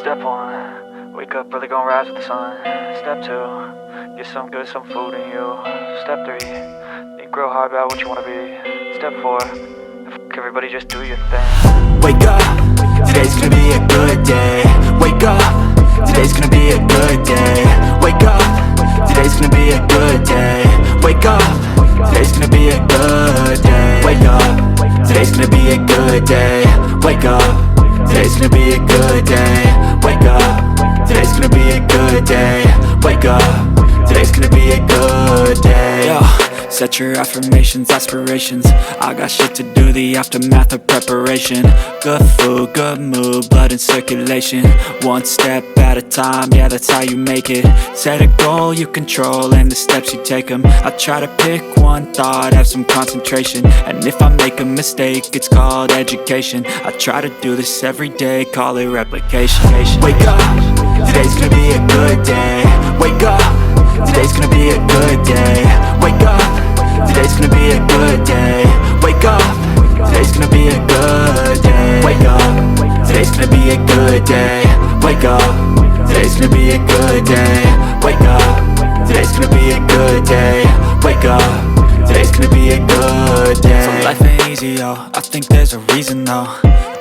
Step 1, wake up early, gonna rise with the sun. Step 2, get some good, some food in you. Step 3, think real hard about what you wanna be. Step 4, fuck everybody, just do your thing. Wake up, today's gonna be a good day. Wake up, today's gonna be a good day. Wake up, today's gonna be a good day. Wake up, today's gonna be a good day. Wake up, today's gonna be a good day. Wake up, today's gonna be a good day. Wake up, today's gonna be a good day. Wake up, today's gonna be a good day. Yo, set your affirmations, aspirations. I got shit to do, the aftermath of preparation. Good food, good mood, blood in circulation. One step at a time, yeah, that's how you make it. Set a goal you control and the steps you take them. I try to pick one thought, have some concentration. And if I make a mistake, it's called education. I try to do this every day, call it replication. Wake up, today's gonna be a good day. Wake up, today's gonna be a good day. Wake up, today's gonna be a good day. Wake up, today's gonna be a good day. Wake up, today's gonna be a good day. Wake up, today's gonna be a good day. Wake up, today's gonna be a good day. Wake up, today's gonna be a good day. So life ain't easy, yo, I think there's a reason though.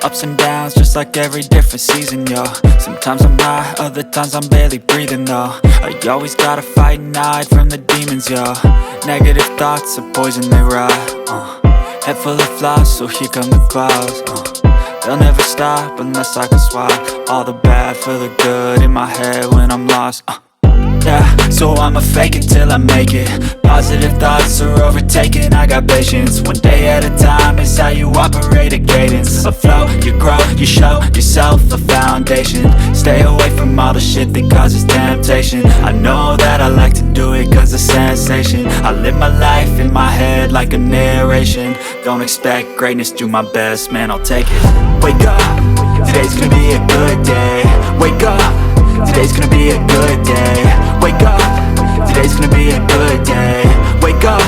Ups and downs, just like every different season, yo. Sometimes I'm high, other times I'm barely breathing, though. I always gotta fight and hide from the demons, yo. Negative thoughts are poison, they rot. Head full of flies, so here come the clouds. They'll never stop unless I can swap all the bad for the good in my head when I'm lost. Yeah, so I'ma fake it till I make it. Positive thoughts are overtaken, I got patience. One day at a time is how you operate a cadence. A flow, you grow, you show yourself a foundation. Stay away from all the shit that causes temptation. I know that I like to do it cause it's sensation. I live my life in my head like a narration. Don't expect greatness, do my best, man, I'll take it. Wake up, today's gonna be a good day. Wake up, today's gonna be a good day. Wake up, today's gonna be a good day. Wake up,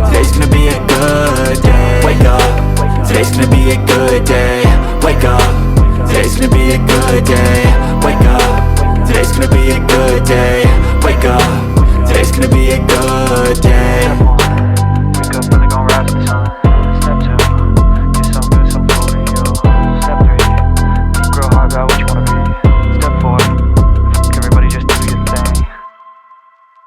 today's gonna be a good day. Wake up, today's gonna be a good day. Wake up, today's gonna be a good day. Wake up, today's gonna be a good day. Wake up, today's gonna be a good day.